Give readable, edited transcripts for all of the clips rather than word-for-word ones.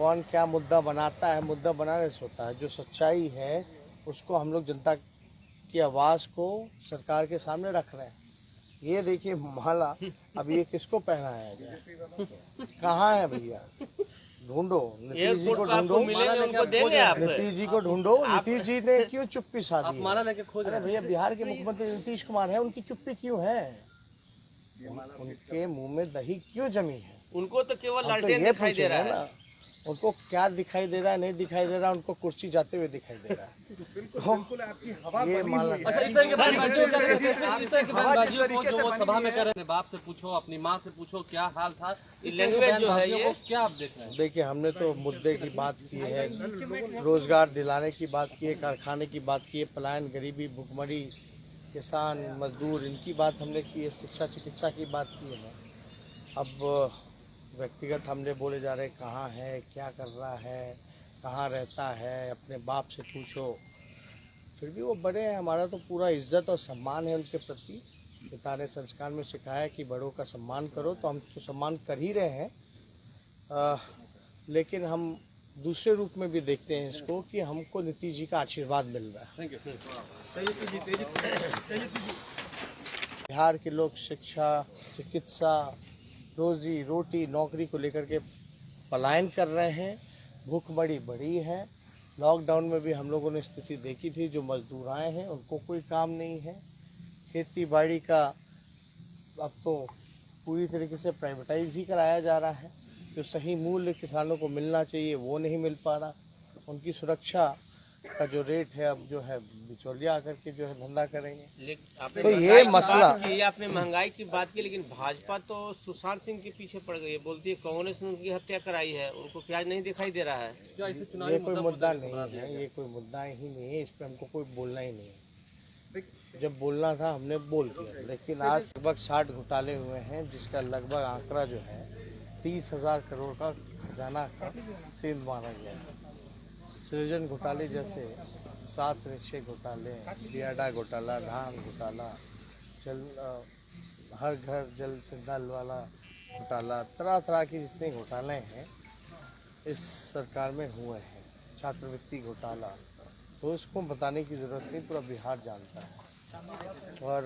कौन क्या मुद्दा बनाता है, मुद्दा बनाने से होता है। जो सच्चाई है उसको हम लोग जनता की आवाज़ को सरकार के सामने रख रहे हैं। ये देखिए माला, अब ये किसको पहनाया गया, कहाँ है भैया? ढूंढो, नीतीश जी को ढूंढो, नीतीश जी को ढूंढो। नीतीश जी ने क्यों चुप्पी साधी है? अरे भैया, बिहार के मुख्यमंत्री नीतीश कुमार है, उनकी चुप्पी क्यों है? उनके मुंह में दही क्यों जमी है? उनको तो केवल लालटेन दिखाई दे रहा है ना। उनको क्या दिखाई दे रहा है, नहीं दिखाई दे रहा, उनको कुर्सी जाते हुए दिखाई दे रहा है। बिल्कुल आपकी हवा ये माला अच्छा, इस तरह के बयानबाजियों को जो वो सभा में कर रहे हैं, बाप से पूछो, अपनी माँ से पूछो क्या हाल था, इस लैंग्वेज जो है ये क्या आप देख रहे हैं? देखिए, हमने तो मुद्दे की बात की है, रोजगार दिलाने की बात की है, कारखाने की बात की है, पलायन, गरीबी, भुखमरी, किसान, मजदूर, इनकी बात हमने की है, शिक्षा चिकित्सा की बात की है। अब व्यक्तिगत हमने बोले जा रहे कहाँ है, क्या कर रहा है, कहाँ रहता है, अपने बाप से पूछो। फिर भी वो बड़े हैं, हमारा तो पूरा इज्जत और सम्मान है उनके प्रति। पिता ने संस्कार में सिखाया कि बड़ों का सम्मान करो, तो हम तो सम्मान कर ही रहे हैं। लेकिन हम दूसरे रूप में भी देखते हैं इसको कि हमको नीतीश जी का आशीर्वाद मिल रहा है। बिहार के लोग शिक्षा, चिकित्सा, रोजी रोटी, नौकरी को लेकर के पलायन कर रहे हैं। भूखमरी बढ़ी है। लॉकडाउन में भी हम लोगों ने स्थिति देखी थी, जो मजदूर आए हैं उनको कोई काम नहीं है। खेती बाड़ी का अब तो पूरी तरीके से प्राइवेटाइज ही कराया जा रहा है। जो सही मूल्य किसानों को मिलना चाहिए वो नहीं मिल पा रहा। उनकी सुरक्षा का जो रेट है, अब जो है बिचौलिया आकर के जो है धंधा करेंगे। तो ये मसला, आपने महंगाई की बात की, लेकिन भाजपा तो सुशांत सिंह के पीछे पड़ गई है, बोलती है कांग्रेस ने उनकी हत्या कराई है, उनको प्याज नहीं दिखाई दे रहा है। ये कोई मुद्दा नहीं है, ये कोई मुद्दा ही नहीं है, इस पर हमको कोई बोलना ही नहीं है। जब बोलना था हमने बोल दिया, लेकिन आज लगभग 60 घोटाले हुए हैं, जिसका लगभग आंकड़ा जो है 30,000 करोड़ का खजाना का सेंध माना गया है। सृजन घोटाले जैसे 7 निश्चय घोटाले, बियाडा घोटाला, धान घोटाला, हर घर जल से नल वाला घोटाला, तरह तरह के जितने घोटाले हैं इस सरकार में हुए हैं। छात्रवृत्ति घोटाला, तो इसको बताने की ज़रूरत नहीं, पूरा बिहार जानता है। और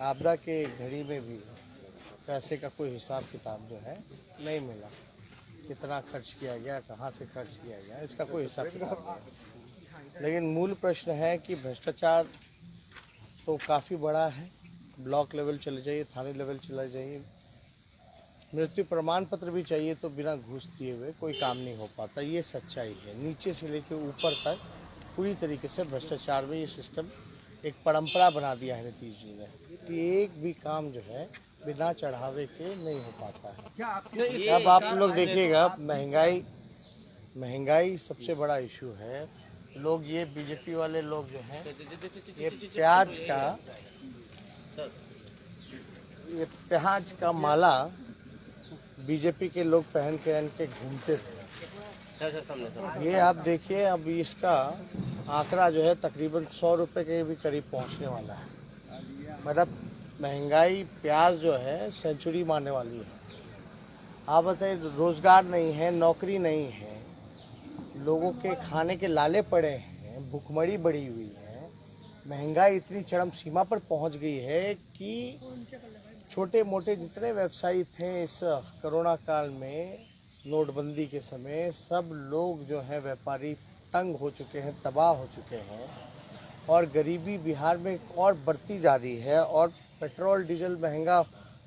आपदा के घड़ी में भी पैसे का कोई हिसाब किताब जो है नहीं मिला। कितना खर्च किया गया, कहाँ से खर्च किया गया, इसका कोई हिसाब किताब नहीं। लेकिन मूल प्रश्न है कि भ्रष्टाचार तो काफ़ी बड़ा है। ब्लॉक लेवल चले जाइए, थाने लेवल चले जाइए, मृत्यु प्रमाण पत्र भी चाहिए तो बिना घूस दिए हुए कोई काम नहीं हो पाता। ये सच्चाई है। नीचे से लेकर ऊपर तक पूरी तरीके से भ्रष्टाचार में ये सिस्टम एक परंपरा बना दिया है नीतीश जी ने, कि एक भी काम जो है बिना चढ़ावे के नहीं हो पाता है। अब आप लोग देखिएगा, महंगाई सबसे बड़ा इशू है। लोग ये बीजेपी वाले लोग जो हैं, ये प्याज का माला बीजेपी के लोग पहन के घूमते थे। ये आप देखिए, अब इसका आंकड़ा जो है तकरीबन 100 रुपये के भी करीब पहुंचने वाला है। मतलब महंगाई, प्याज जो है सेंचुरी मारने वाली है। आप बताइए, रोजगार नहीं है, नौकरी नहीं है, लोगों के खाने के लाले पड़े हैं, भुखमरी बढ़ी हुई है, महंगाई इतनी चरम सीमा पर पहुंच गई है कि छोटे मोटे जितने व्यवसायी थे इस कोरोना काल में, नोटबंदी के समय, सब लोग जो है व्यापारी तंग हो चुके हैं, तबाह हो चुके हैं। और गरीबी बिहार में और बढ़ती जा रही है। और पेट्रोल डीजल महंगा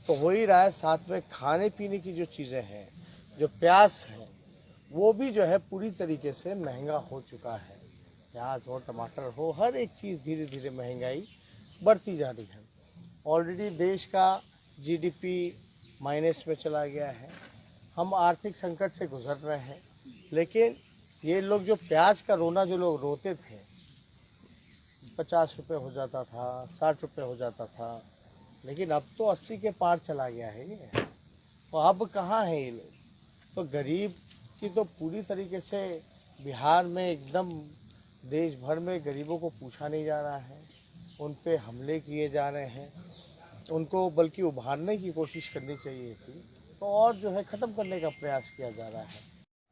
तो हो ही रहा है, साथ में खाने पीने की जो चीज़ें हैं, जो प्याज है, वो भी जो है पूरी तरीके से महंगा हो चुका है। प्याज हो, टमाटर हो, हर एक चीज़ धीरे धीरे महंगाई बढ़ती जा रही है। ऑलरेडी देश का जीडीपी माइनस में चला गया है। हम आर्थिक संकट से गुजर रहे हैं। लेकिन ये लोग जो प्याज का रोना जो लोग रोते थे, 50 रुपये हो जाता था, 60 रुपये हो जाता था, लेकिन अब तो 80 के पार चला गया है ये। तो अब कहाँ है ये लोग? तो गरीब की तो पूरी तरीके से बिहार में एकदम देश भर में गरीबों को पूछा नहीं जा रहा है, उन पे हमले किए जा रहे हैं। उनको बल्कि उभारने की कोशिश करनी चाहिए थी। तो और जो है ख़त्म करने का प्रयास किया जा रहा है।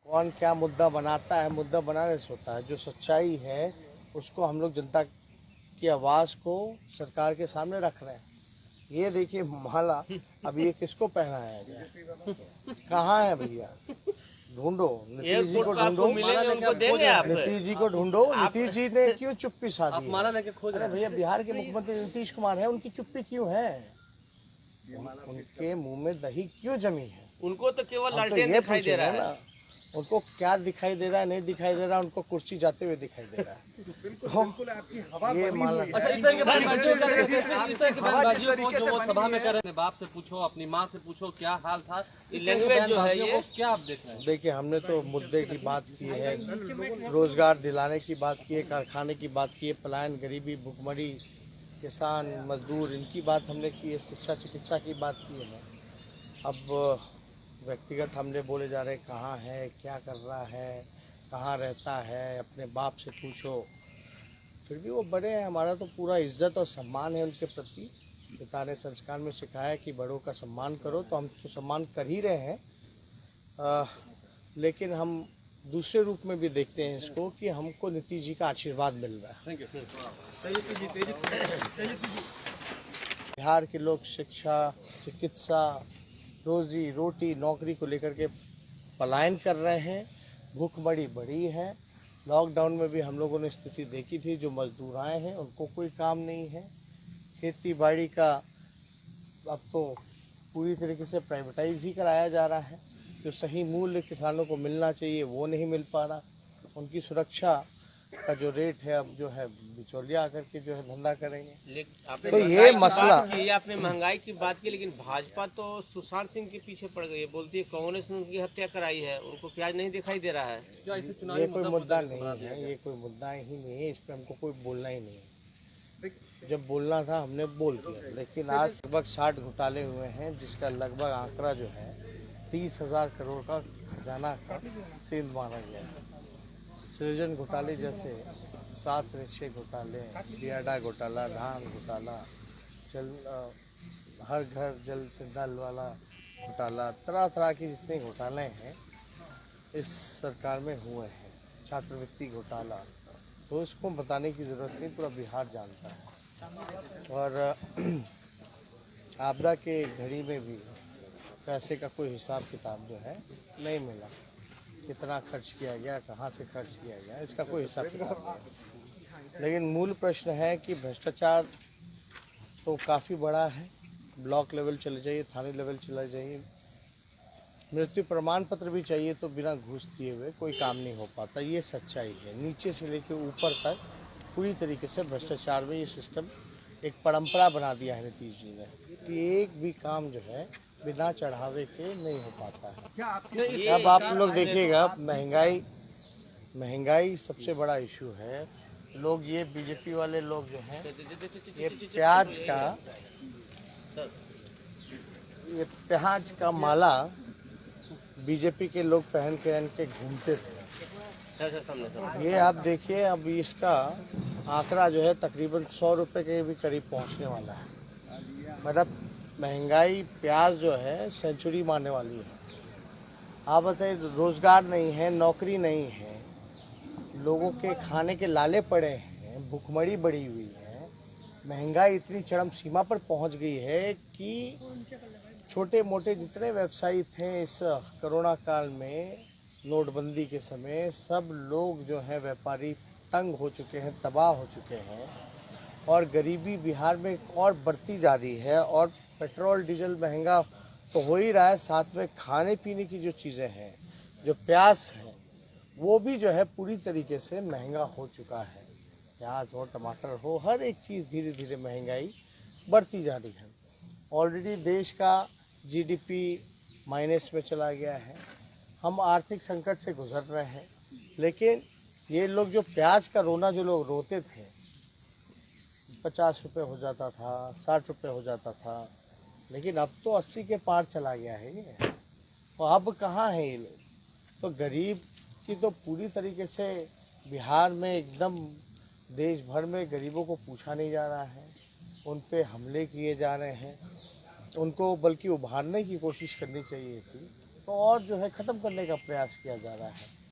कौन क्या मुद्दा बनाता है, मुद्दा बनाने से होता है। जो सच्चाई है उसको हम लोग जनता की आवाज़ को सरकार के सामने रख रहे हैं। ये देखिए माला, अब ये किसको पहनाया गया, कहाँ है भैया, ढूंढो नीतीश जी को, ढूंढो मिलेंगे उनको देंगे आप। नीतीश जी को ढूंढो। नीतीश जी ने क्यों चुप्पी साधी आप है? माला लेके खोज अरे भैया, बिहार के मुख्यमंत्री नीतीश कुमार है, उनकी चुप्पी क्यों है? उनके मुंह में दही क्यों जमी है? उनको तो केवल हम तो लालटेन ये दिखाई दे पूछे रहा ना, है। उनको क्या दिखाई दे रहा है, नहीं दिखाई दे रहा है, उनको कुर्सी जाते हुए दिखाई दे रहा है। ये माला अच्छा, इस तरह के बयानबाजियों का इस तरह की बयानबाजियों को जो वो सभा में कर रहे हैं, बाप से पूछो, अपनी माँ से पूछो क्या हाल था, इस तरह की लैंग्वेज जो है बयानबाजियों ये, को क्या आप देख रहे हैं? देखिए, हमने तो मुद्दे की बात की है, रोजगार दिलाने की बात की है, कारखाने की बात की है, पलायन, गरीबी, भुखमरी, किसान, मजदूर, इनकी बात हमने की है, शिक्षा चिकित्सा की बात की है। अब व्यक्तिगत हमने बोले जा रहे कहाँ है, क्या कर रहा है, कहाँ रहता है, अपने बाप से पूछो। फिर भी वो बड़े हैं, हमारा तो पूरा इज्जत और सम्मान है उनके प्रति। पिता ने संस्कार में सिखाया कि बड़ों का सम्मान करो, तो हम तो सम्मान कर ही रहे हैं। लेकिन हम दूसरे रूप में भी देखते हैं इसको कि हमको नीतीश जी का आशीर्वाद मिल रहा है। बिहार के लोग शिक्षा, चिकित्सा, रोजी रोटी, नौकरी को लेकर के पलायन कर रहे हैं। भूखमरी बढ़ी है। लॉकडाउन में भी हम लोगों ने स्थिति देखी थी, जो मजदूर आए हैं उनको कोई काम नहीं है। खेती बाड़ी का अब तो पूरी तरीके से प्राइवेटाइज ही कराया जा रहा है। जो सही मूल्य किसानों को मिलना चाहिए वो नहीं मिल पा रहा। उनकी सुरक्षा का जो रेट है, अब जो है बिचौलिया आकर के जो है धंधा करेंगे। आपने तो महंगाई ये की मसला, बात की, आपने महंगाई की बात की, लेकिन भाजपा तो सुशांत सिंह के पीछे पड़ गई है। बोलती है कांग्रेस ने उनकी हत्या कराई है, उनको प्याज नहीं दिखाई दे रहा है। क्या इसे ये चुनावी कोई मुद्दा नहीं है, ये कोई मुद्दा ही नहीं है, इस पर हमको कोई बोलना ही नहीं है। जब बोलना था हमने बोल दिया, लेकिन आज लगभग 60 घोटाले हुए हैं, जिसका लगभग आंकड़ा जो है 30,000 करोड़ का खजाना का सेंध माना गया है। सृजन घोटाले जैसे 7 निश्चय घोटाले, डियाडा घोटाला, धान घोटाला, हर घर जल से नल वाला घोटाला, तरह तरह के जितने घोटाले हैं इस सरकार में हुए हैं। छात्रवृत्ति घोटाला, तो इसको बताने की ज़रूरत नहीं, पूरा बिहार जानता है। और आपदा के घड़ी में भी पैसे का कोई हिसाब किताब जो है नहीं मिला। कितना खर्च किया गया, कहाँ से खर्च किया गया, इसका कोई हिसाब किताब नहीं। लेकिन मूल प्रश्न है कि भ्रष्टाचार तो काफ़ी बड़ा है। ब्लॉक लेवल चले जाइए, थाने लेवल चले जाइए, मृत्यु प्रमाण पत्र भी चाहिए तो बिना घूस दिए हुए कोई काम नहीं हो पाता। ये सच्चाई है। नीचे से लेकर ऊपर तक पूरी तरीके से भ्रष्टाचार में ये सिस्टम एक परंपरा बना दिया है नीतीश जी ने, कि एक भी काम जो है बिना चढ़ावे के नहीं हो पाता है। अब आप लोग देखिएगा, महंगाई सबसे बड़ा इशू है। लोग ये बीजेपी वाले लोग जो हैं, ये प्याज का माला बीजेपी के लोग पहन के घूमते थे। ये आप देखिए, अब इसका आंकड़ा जो है तकरीबन 100 रुपये के भी करीब पहुंचने वाला है। मतलब महंगाई, प्याज जो है सेंचुरी मारने वाली है। आप बताइए, रोजगार नहीं है, नौकरी नहीं है, लोगों के खाने के लाले पड़े हैं, भुखमरी बढ़ी हुई है, महंगाई इतनी चरम सीमा पर पहुंच गई है कि छोटे मोटे जितने व्यवसायी थे इस कोरोना काल में, नोटबंदी के समय, सब लोग जो है व्यापारी तंग हो चुके हैं, तबाह हो चुके हैं। और गरीबी बिहार में और बढ़ती जा रही है। और पेट्रोल डीजल महंगा तो हो ही रहा है, साथ में खाने पीने की जो चीज़ें हैं, जो प्याज है, वो भी जो है पूरी तरीके से महंगा हो चुका है। प्याज हो, टमाटर हो, हर एक चीज़ धीरे धीरे महंगाई बढ़ती जा रही है। ऑलरेडी देश का जीडीपी माइनस में चला गया है। हम आर्थिक संकट से गुजर रहे हैं। लेकिन ये लोग जो प्याज का रोना जो लोग रोते थे, 50 रुपये हो जाता था, 60 रुपये हो जाता था, लेकिन अब तो 80 के पार चला गया है ये। तो अब कहाँ है ये लोग? तो गरीब की तो पूरी तरीके से बिहार में एकदम देश भर में गरीबों को पूछा नहीं जा रहा है, उन पे हमले किए जा रहे हैं। उनको बल्कि उभारने की कोशिश करनी चाहिए थी, तो और जो है ख़त्म करने का प्रयास किया जा रहा है।